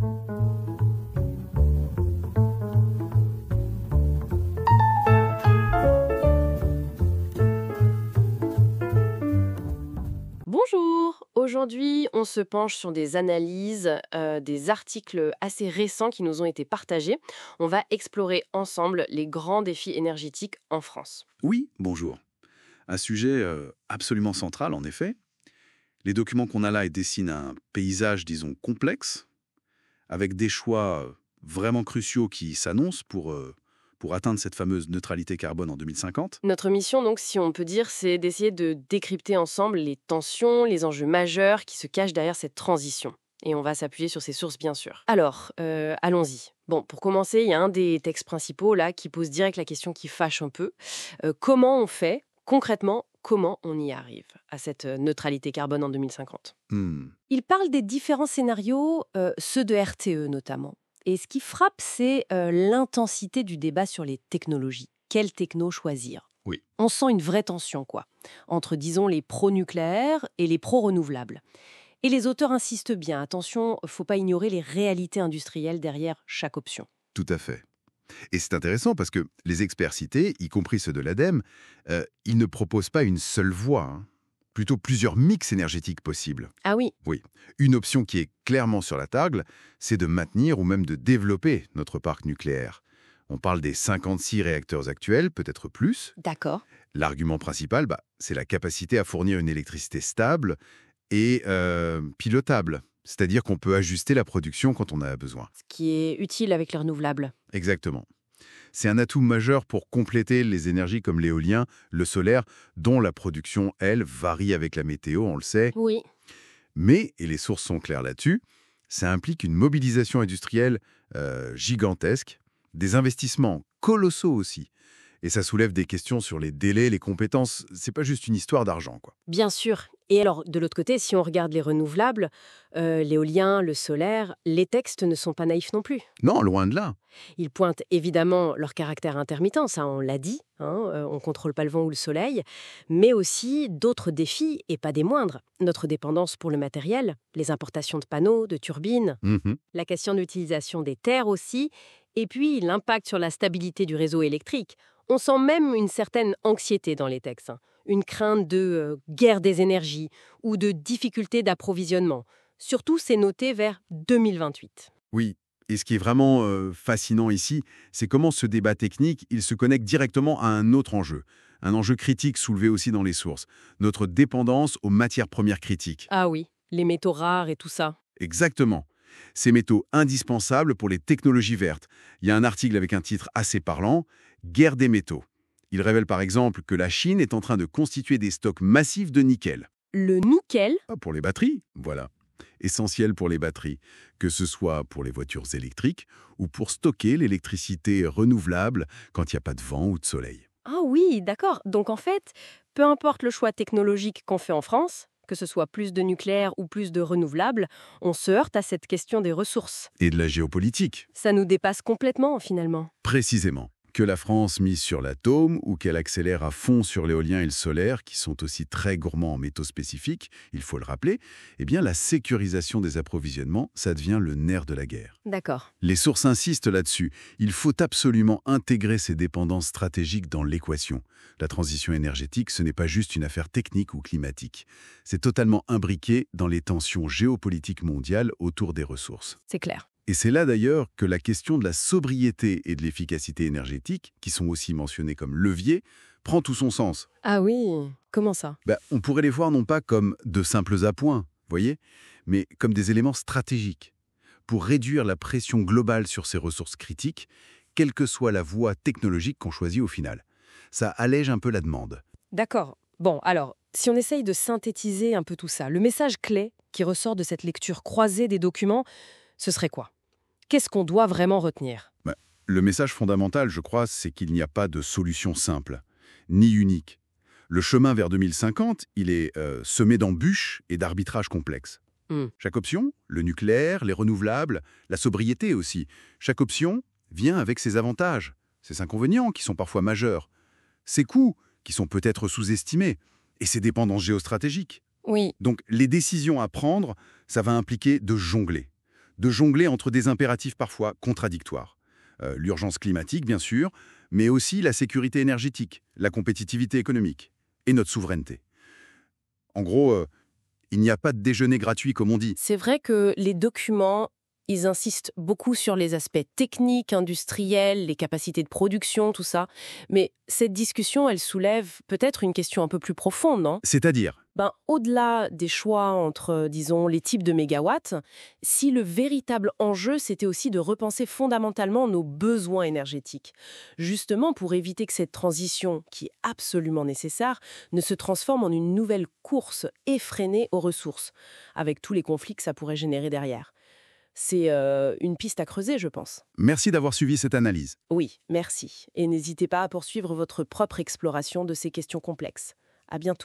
Bonjour! Aujourd'hui, on se penche sur des analyses, des articles assez récents qui nous ont été partagés. On va explorer ensemble les grands défis énergétiques en France. Oui, bonjour. Un sujet absolument central, en effet. Les documents qu'on a là ils dessinent un paysage, disons, complexe, avec des choix vraiment cruciaux qui s'annoncent pour atteindre cette fameuse neutralité carbone en 2050. Notre mission, donc, si on peut dire, c'est d'essayer de décrypter ensemble les tensions, les enjeux majeurs qui se cachent derrière cette transition. Et on va s'appuyer sur ces sources, bien sûr. Alors, allons-y. Bon, pour commencer, il y a un des textes principaux, là, qui pose direct la question qui fâche un peu. Comment on fait, concrètement, comment on y arrive à cette neutralité carbone en 2050 ? Il parle des différents scénarios, ceux de RTE notamment. Et ce qui frappe, c'est l'intensité du débat sur les technologies. Quelle techno choisir ? Oui. On sent une vraie tension, quoi, entre, disons, les pro-nucléaires et les pro-renouvelables. Et les auteurs insistent bien, attention, faut pas ignorer les réalités industrielles derrière chaque option. Tout à fait. Et c'est intéressant parce que les experts cités, y compris ceux de l'ADEME, ils ne proposent pas une seule voie, hein. Plutôt plusieurs mix énergétiques possibles. Ah oui, Oui. Une option qui est clairement sur la table, c'est de maintenir ou même de développer notre parc nucléaire. On parle des 56 réacteurs actuels, peut-être plus. d'accord. L'argument principal, c'est la capacité à fournir une électricité stable et pilotable. C'est-à-dire qu'on peut ajuster la production quand on a besoin. Ce qui est utile avec les renouvelables. Exactement. C'est un atout majeur pour compléter les énergies comme l'éolien, le solaire, dont la production, elle, varie avec la météo, on le sait. Oui. Mais, et les sources sont claires là-dessus, ça implique une mobilisation industrielle gigantesque, des investissements colossaux aussi. Et ça soulève des questions sur les délais, les compétences. C'est pas juste une histoire d'argent, quoi. Bien sûr. Et alors, de l'autre côté, si on regarde les renouvelables, l'éolien, le solaire, les textes ne sont pas naïfs non plus. Non, loin de là. Ils pointent évidemment leur caractère intermittent, ça on l'a dit, on ne contrôle pas le vent ou le soleil, mais aussi d'autres défis, et pas des moindres. Notre dépendance pour le matériel, les importations de panneaux, de turbines, la question de l'utilisation des terres aussi, et puis l'impact sur la stabilité du réseau électrique. On sent même une certaine anxiété dans les textes, une crainte de guerre des énergies ou de difficultés d'approvisionnement. Surtout, c'est noté vers 2028. Oui. Et ce qui est vraiment fascinant ici, c'est comment ce débat technique, il se connecte directement à un autre enjeu. Un enjeu critique soulevé aussi dans les sources. Notre dépendance aux matières premières critiques. Ah oui, les métaux rares et tout ça. Exactement. Ces métaux indispensables pour les technologies vertes. Il y a un article avec un titre assez parlant, « Guerre des métaux ». Il révèle par exemple que la Chine est en train de constituer des stocks massifs de nickel. Le nickel ? Pour les batteries, voilà. Essentiel pour les batteries, que ce soit pour les voitures électriques ou pour stocker l'électricité renouvelable quand il n'y a pas de vent ou de soleil. Ah oui, d'accord. Donc en fait, peu importe le choix technologique qu'on fait en France, que ce soit plus de nucléaire ou plus de renouvelables, on se heurte à cette question des ressources. Et de la géopolitique. Ça nous dépasse complètement finalement. Précisément. Que la France mise sur l'atome ou qu'elle accélère à fond sur l'éolien et le solaire, qui sont aussi très gourmands en métaux spécifiques, il faut le rappeler, eh bien la sécurisation des approvisionnements, ça devient le nerf de la guerre. D'accord. Les sources insistent là-dessus. Il faut absolument intégrer ces dépendances stratégiques dans l'équation. La transition énergétique, ce n'est pas juste une affaire technique ou climatique. C'est totalement imbriqué dans les tensions géopolitiques mondiales autour des ressources. C'est clair. Et c'est là d'ailleurs que la question de la sobriété et de l'efficacité énergétique, qui sont aussi mentionnées comme leviers, prend tout son sens. Ah oui, comment ça ? On pourrait les voir non pas comme de simples appoints, voyez, mais comme des éléments stratégiques. Pour réduire la pression globale sur ces ressources critiques, quelle que soit la voie technologique qu'on choisit au final. Ça allège un peu la demande. D'accord. Bon, alors, si on essaye de synthétiser un peu tout ça, le message clé qui ressort de cette lecture croisée des documents, ce serait quoi ? Qu'est-ce qu'on doit vraiment retenir ? Le message fondamental, je crois, c'est qu'il n'y a pas de solution simple, ni unique. Le chemin vers 2050, il est semé d'embûches et d'arbitrages complexes. Chaque option, le nucléaire, les renouvelables, la sobriété aussi, chaque option vient avec ses avantages, ses inconvénients qui sont parfois majeurs, ses coûts qui sont peut-être sous-estimés et ses dépendances géostratégiques. Oui. Donc les décisions à prendre, ça va impliquer de jongler, de jongler entre des impératifs parfois contradictoires. L'urgence climatique, bien sûr, mais aussi la sécurité énergétique, la compétitivité économique et notre souveraineté. En gros, il n'y a pas de déjeuner gratuit, comme on dit. C'est vrai que les documents, ils insistent beaucoup sur les aspects techniques, industriels, les capacités de production, tout ça. Mais cette discussion, elle soulève peut-être une question un peu plus profonde, non? C'est-à-dire, Au-delà des choix entre, disons, les types de mégawatts, si le véritable enjeu, c'était aussi de repenser fondamentalement nos besoins énergétiques, justement pour éviter que cette transition, qui est absolument nécessaire, ne se transforme en une nouvelle course effrénée aux ressources, avec tous les conflits que ça pourrait générer derrière. C'est une piste à creuser, je pense. merci d'avoir suivi cette analyse. Oui, merci. Et n'hésitez pas à poursuivre votre propre exploration de ces questions complexes. À bientôt.